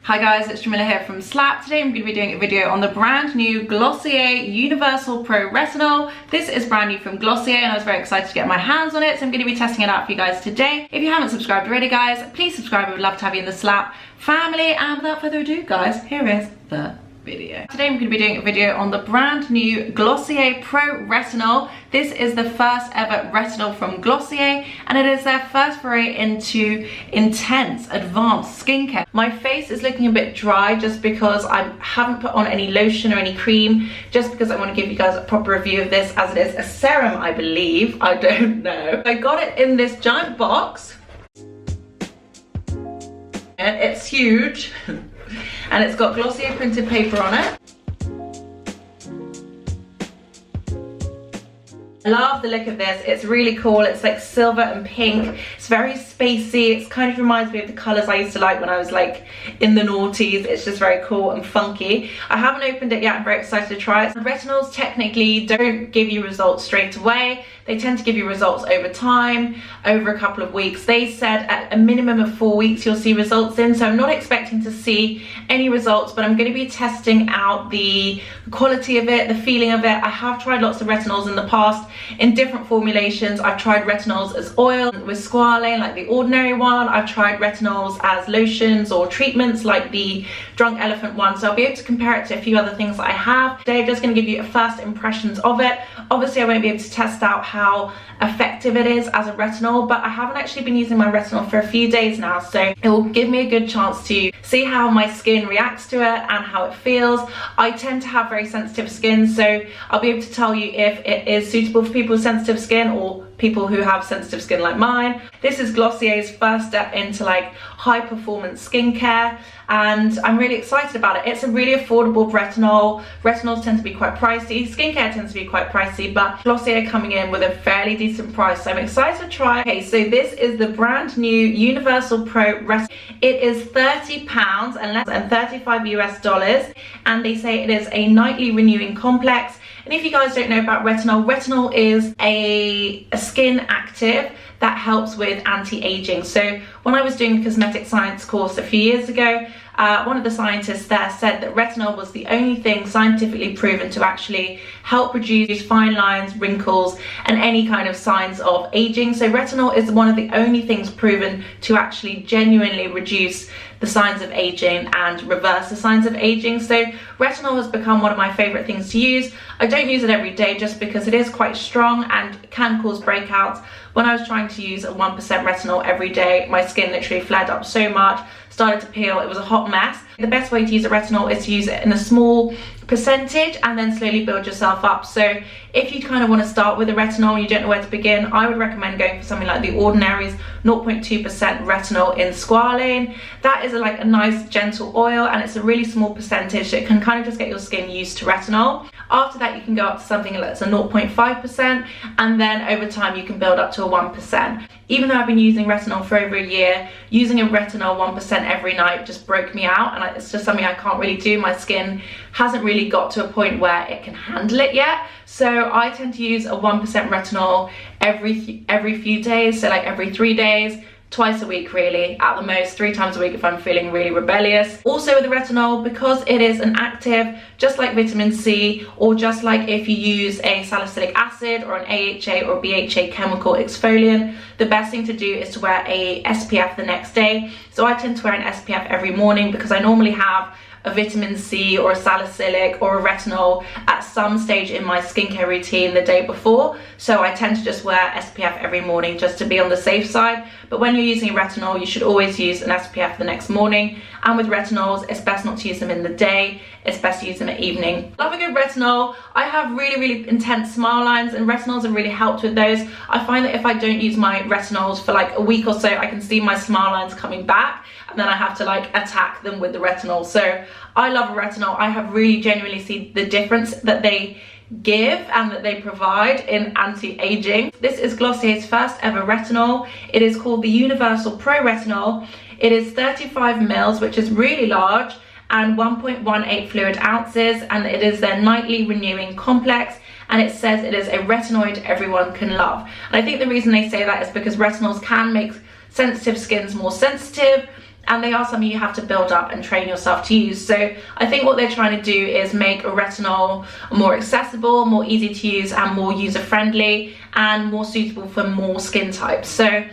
Hi guys, it's Jamila here from Slapp. Today I'm going to be doing a video on the brand new Glossier Universal Pro Retinol. This is brand new from Glossier and I was very excited to get my hands on it, so I'm going to be testing it out for you guys today. If you haven't subscribed already guys, please subscribe. I would love to have you in the Slapp family, and without further ado guys, here is the video. Today I'm going to be doing a video on the brand new Glossier Pro Retinol. This is the first ever retinol from Glossier and it is their first foray into intense advanced skincare. My face is looking a bit dry just because I haven't put on any lotion or any cream, just because I want to give you guys a proper review of this, as it is a serum I believe, I don't know. I got it in this giant box and it's huge. And it's got Glossier printed paper on it. I love the look of this. It's really cool. It's like silver and pink. It's very spacey. It kind of reminds me of the colours I used to like when I was like in the noughties. It's just very cool and funky. I haven't opened it yet. I'm very excited to try it. Retinols technically don't give you results straight away. They tend to give you results over time, over a couple of weeks. They said at a minimum of 4 weeks you'll see results in, so I'm not expecting to see any results, but I'm going to be testing out the quality of it, the feeling of it. I have tried lots of retinols in the past in different formulations. I've tried retinols as oil with squalane, like the ordinary one. I've tried retinols as lotions or treatments like the Drunk Elephant one, so I'll be able to compare it to a few other things that I have. Today I'm just going to give you first impressions of it. Obviously I won't be able to test out how effective it is as a retinol, but I haven't actually been using my retinol for a few days now, so it will give me a good chance to see how my skin reacts to it and how it feels. I tend to have very sensitive skin, so I'll be able to tell you if it is suitable for people with sensitive skin or people who have sensitive skin like mine. This is Glossier's first step into like high performance skincare and I'm really excited about it. It's a really affordable retinol. Retinols tend to be quite pricey, skincare tends to be quite pricey, but Glossier are coming in with a fairly decent price, so I'm excited to try. Okay, so this is the brand new Universal Pro Retinol. It is £30 and less than $35 US, and they say it is a nightly renewing complex. And if you guys don't know about retinol, retinol is a skin active that helps with anti-aging. So when I was doing a cosmetic science course a few years ago, one of the scientists there said that retinol was the only thing scientifically proven to actually help reduce fine lines, wrinkles, and any kind of signs of aging. So retinol is one of the only things proven to actually genuinely reduce the signs of aging and reverse the signs of aging. So retinol has become one of my favorite things to use. I don't use it every day just because it is quite strong and can cause breakouts. When I was trying to use a 1% retinol every day, my skin literally flared up so much, started to peel, it was a hot mess. The best way to use a retinol is to use it in a small percentage and then slowly build yourself up. So if you kind of want to start with a retinol and you don't know where to begin, I would recommend going for something like the Ordinary's 0.2% retinol in squalane. That is like a nice gentle oil and it's a really small percentage, so it can kind of just get your skin used to retinol. After that you can go up to something that's a 0.5%, and then over time you can build up to a 1%. Even though I've been using retinol for over a year, using a retinol 1% every night just broke me out, and it's just something I can't really do. My skin hasn't really got to a point where it can handle it yet, so I tend to use a 1% retinol every few days, so like every 3 days, twice a week really, at the most 3 times a week if I'm feeling really rebellious. Also with the retinol, because it is an active, just like vitamin C, or just like if you use a salicylic acid or an AHA or BHA chemical exfoliant, the best thing to do is to wear a SPF the next day. So I tend to wear an SPF every morning because I normally have a vitamin C or a salicylic or a retinol at some stage in my skincare routine the day before, so I tend to just wear SPF every morning just to be on the safe side. But when you're using a retinol, you should always use an SPF the next morning, and with retinols it's best not to use them in the day, it's best to use them at evening. Love a good retinol. I have really intense smile lines and retinols have really helped with those. I find that if I don't use my retinols for like a week or so, I can see my smile lines coming back and then I have to like attack them with the retinol. So I love a retinol. I have really genuinely seen the difference that they give and that they provide in anti-aging. This is Glossier's first ever retinol. It is called the Universal Pro Retinol. It is 35 mils, which is really large, and 1.18 fluid ounces, and it is their nightly renewing complex, and it says it is a retinoid everyone can love. And I think the reason they say that is because retinols can make sensitive skins more sensitive, and they are something you have to build up and train yourself to use. So I think what they're trying to do is make a retinol more accessible, more easy to use, and more user-friendly, and more suitable for more skin types. So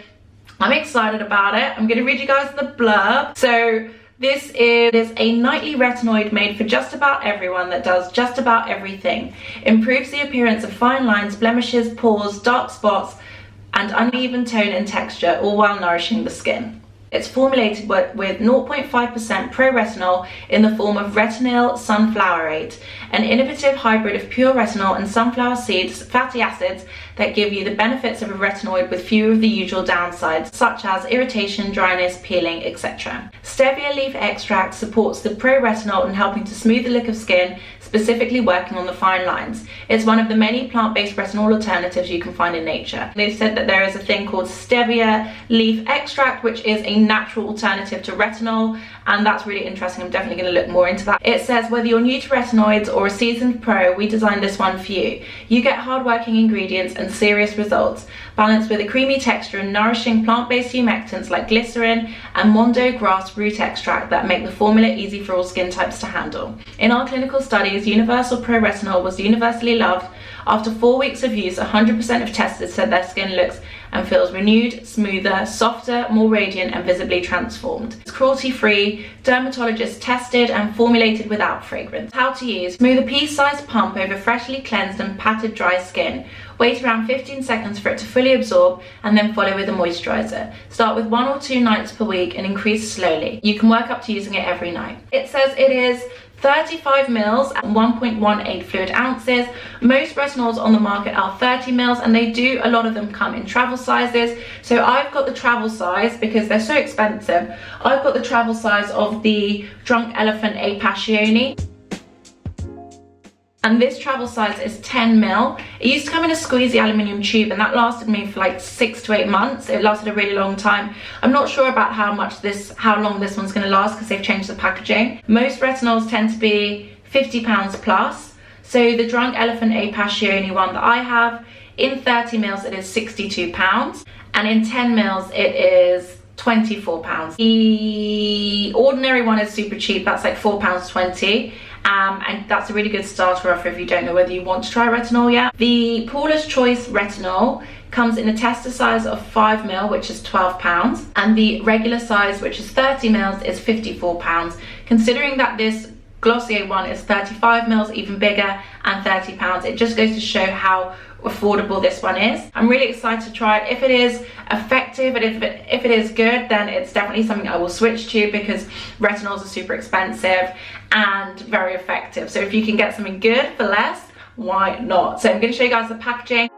I'm excited about it. I'm going to read you guys the blurb. So this is a nightly retinoid made for just about everyone that does just about everything. Improves the appearance of fine lines, blemishes, pores, dark spots, and uneven tone and texture, all while nourishing the skin. It's formulated with 0.5% pro retinol in the form of retinol sunflowerate, an innovative hybrid of pure retinol and sunflower seeds, fatty acids that give you the benefits of a retinoid with few of the usual downsides, such as irritation, dryness, peeling, etc. Stevia leaf extract supports the pro retinol in helping to smooth the look of skin, specifically working on the fine lines. It's one of the many plant-based retinol alternatives you can find in nature. They've said that there is a thing called stevia leaf extract, which is a natural alternative to retinol, and that's really interesting. I'm definitely going to look more into that. It says, whether you're new to retinoids or a seasoned pro, we designed this one for you. You get hard-working ingredients and serious results, balanced with a creamy texture and nourishing plant-based humectants like glycerin and mondo grass root extract that make the formula easy for all skin types to handle. In our clinical studies, Universal Pro Retinol was universally loved. After 4 weeks of use, 100% of testers said their skin looks and feels renewed, smoother, softer, more radiant, and visibly transformed. It's cruelty-free, dermatologist tested, and formulated without fragrance. How to use: smooth a pea-sized pump over freshly cleansed and patted dry skin. Wait around 15 seconds for it to fully absorb, and then follow with a moisturizer. Start with 1 or 2 nights per week and increase slowly. You can work up to using it every night. It says it is 35 mils and 1.18 fluid ounces. Most retinols on the market are 30 mils, and they do, a lot of them come in travel sizes. So I've got the travel size because they're so expensive. I've got the travel size of the Drunk Elephant A Passioni. And this travel size is 10 mil. It used to come in a squeezy aluminium tube, and that lasted me for like 6 to 8 months. It lasted a really long time. I'm not sure about how long this one's gonna last because they've changed the packaging. Most retinols tend to be £50 plus. So the Drunk Elephant A Passioni one that I have, in 30 mils it is £62, and in 10 mils it is £24. The ordinary one is super cheap, that's like £4.20. And that's a really good starter offer if you don't know whether you want to try retinol yet. The Paula's Choice Retinol comes in a tester size of 5 mil, which is £12, and the regular size, which is 30 mils, is £54. Considering that this Glossier one is 35 mils, even bigger, and £30, it just goes to show how affordable this one is. I'm really excited to try it. If it is effective and if it is good, then it's definitely something I will switch to, because retinols are super expensive and very effective. So if you can get something good for less, why not? So I'm going to show you guys the packaging.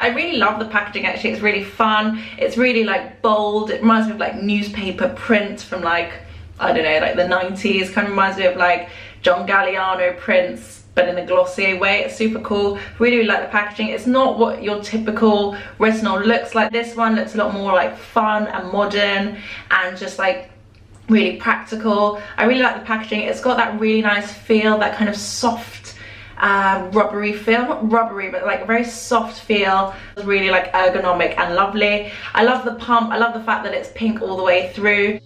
I really love the packaging actually. It's really fun. It's really like bold. It reminds me of like newspaper print from like, I don't know, like the 90s. Kind of reminds me of like John Galliano prints, but in a Glossier way. It's super cool. Really, really like the packaging. It's not what your typical retinol looks like. This one looks a lot more like fun and modern and just like really practical. I really like the packaging. It's got that really nice feel, that kind of soft rubbery feel. Not rubbery, but like a very soft feel. It's really like ergonomic and lovely. I love the pump. I love the fact that it's pink all the way through.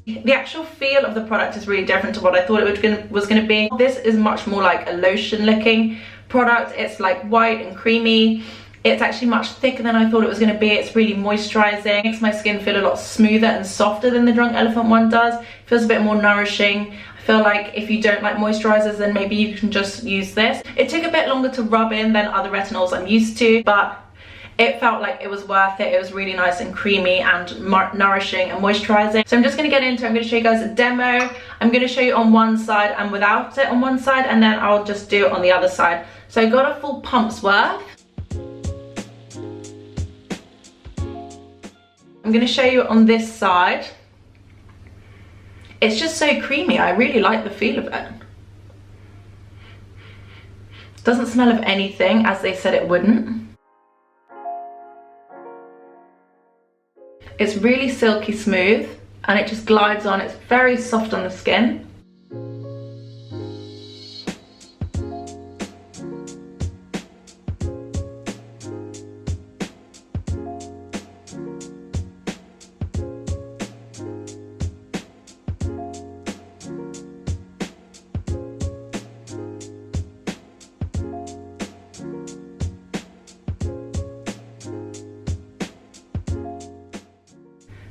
The actual feel of the product is really different to what I thought it was going to be. This is much more like a lotion looking product. It's like white and creamy. It's actually much thicker than I thought it was going to be. It's really moisturizing. It makes my skin feel a lot smoother and softer than the Drunk Elephant one does. It feels a bit more nourishing. I feel like if you don't like moisturizers, then maybe you can just use this. It took a bit longer to rub in than other retinols I'm used to, but it felt like it was worth it. It was really nice and creamy and nourishing and moisturizing. So I'm just going to get into it. I'm going to show you guys a demo. I'm going to show you on one side and without it on one side, and then I'll just do it on the other side. So I got a full pump's worth. I'm going to show you on this side. It's just so creamy. I really like the feel of it. Doesn't smell of anything, as they said it wouldn't. It's really silky smooth and it just glides on. It's very soft on the skin.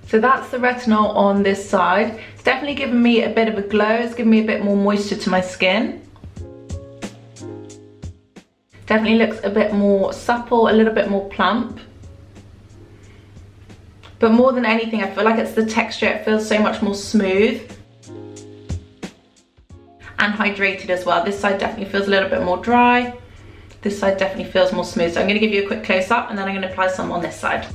So that's the retinol on this side. It's definitely given me a bit of a glow. It's given me a bit more moisture to my skin. Definitely looks a bit more supple, a little bit more plump. But more than anything, I feel like it's the texture. It feels so much more smooth and hydrated as well. This side definitely feels a little bit more dry. This side definitely feels more smooth. So I'm gonna give you a quick close up and then I'm gonna apply some on this side.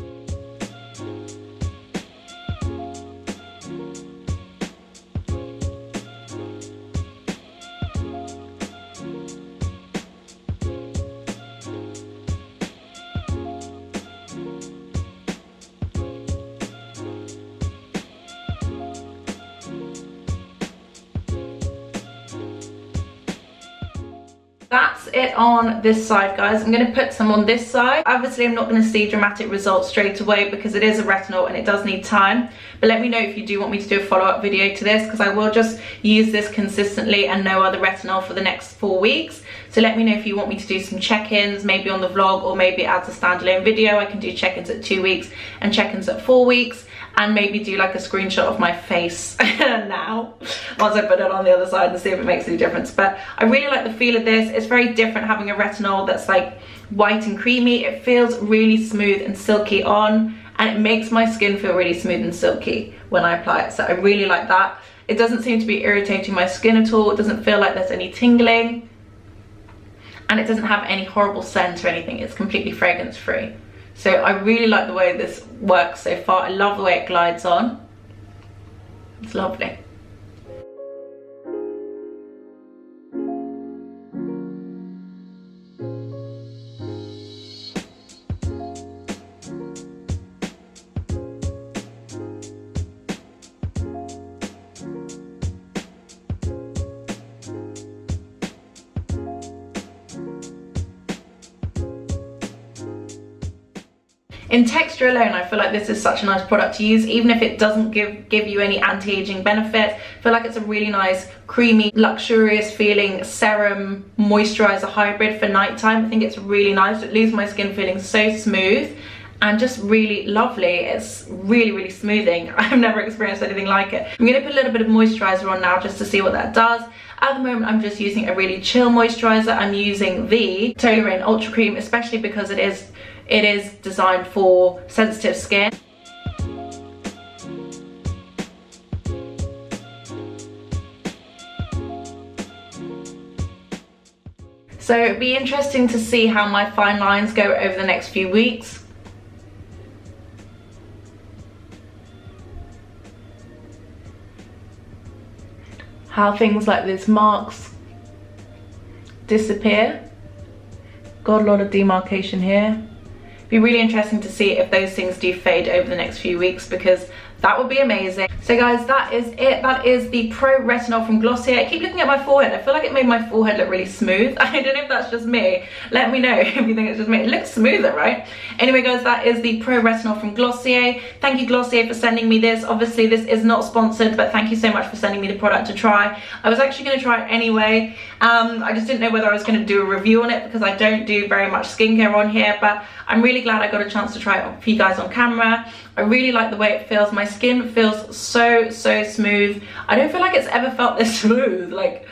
That's it on this side, guys. I'm going to put some on this side. Obviously, I'm not going to see dramatic results straight away because it is a retinol and it does need time. But let me know if you do want me to do a follow-up video to this, because I will just use this consistently and no other retinol for the next 4 weeks. So let me know if you want me to do some check-ins, maybe on the vlog or maybe as a standalone video. I can do check-ins at 2 weeks and check-ins at 4 weeks. And maybe do like a screenshot of my face now once I put it on the other side and see if it makes any difference. But I really like the feel of this. It's very different having a retinol that's like white and creamy. It feels really smooth and silky on, and it makes my skin feel really smooth and silky when I apply it. So I really like that. It doesn't seem to be irritating my skin at all. It doesn't feel like there's any tingling, and it doesn't have any horrible scent or anything. It's completely fragrance free. So I really like the way this works so far. I love the way it glides on. It's lovely. In texture alone, I feel like this is such a nice product to use, even if it doesn't give you any anti-aging benefit. I feel like it's a really nice, creamy, luxurious feeling serum moisturizer hybrid for nighttime. I think it's really nice. It leaves my skin feeling so smooth and just really lovely. It's really, really smoothing. I've never experienced anything like it. I'm gonna put a little bit of moisturizer on now just to see what that does. At the moment, I'm just using a really chill moisturizer. I'm using the Toleraine Ultra Cream, especially because it is designed for sensitive skin. So it'll be interesting to see how my fine lines go over the next few weeks. How things like these marks disappear. Got a lot of demarcation here. Be really interesting to see if those things do fade over the next few weeks, because that would be amazing. So guys, that is it. That is the Pro Retinol from Glossier. I keep looking at my forehead. I feel like it made my forehead look really smooth. I don't know if that's just me. Let me know if you think it's just me. It looks smoother, right? Anyway guys, that is the Pro Retinol from Glossier. Thank you Glossier for sending me this. Obviously this is not sponsored, but thank you so much for sending me the product to try. I was actually going to try it anyway. I just didn't know whether I was going to do a review on it because I don't do very much skincare on here, but I'm really glad I got a chance to try it for you guys on camera. I really like the way it feels. My skin feels so smooth. I don't feel like it's ever felt this smooth. Like,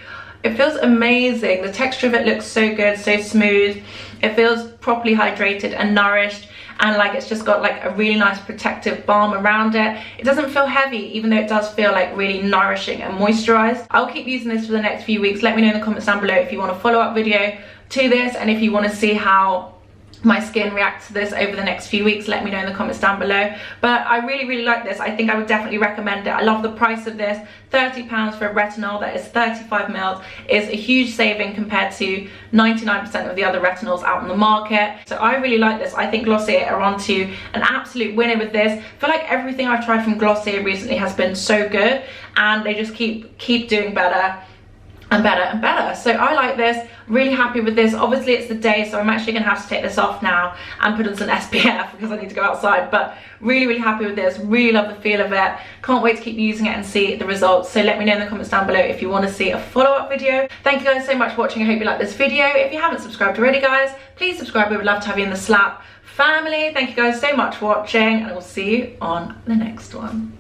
it feels amazing. The texture of it looks so good, so smooth. It feels properly hydrated and nourished, and like it's just got like a really nice protective balm around it. It doesn't feel heavy, even though it does feel like really nourishing and moisturized. I'll keep using this for the next few weeks. Let me know in the comments down below if you want a follow-up video to this, and if you want to see how my skin reacts to this over the next few weeks. Let me know in the comments down below. But I really like this. I think I would definitely recommend it. I love the price of this. £30 for a retinol that is 35 ml is a huge saving compared to 99% of the other retinols out on the market. So I really like this. I think Glossier are onto an absolute winner with this. I feel like everything I've tried from Glossier recently has been so good, and they just keep doing better and better and better. So I like this, really happy with this. Obviously it's the day, so I'm actually gonna have to take this off now and put on some SPF because I need to go outside, but really happy with this. Really love the feel of it. Can't wait to keep using it and see the results. So let me know in the comments down below if you want to see a follow-up video. Thank you guys so much for watching. I hope you like this video. If you haven't subscribed already guys, please subscribe. We would love to have you in the Slapp family. Thank you guys so much for watching, and I will see you on the next one.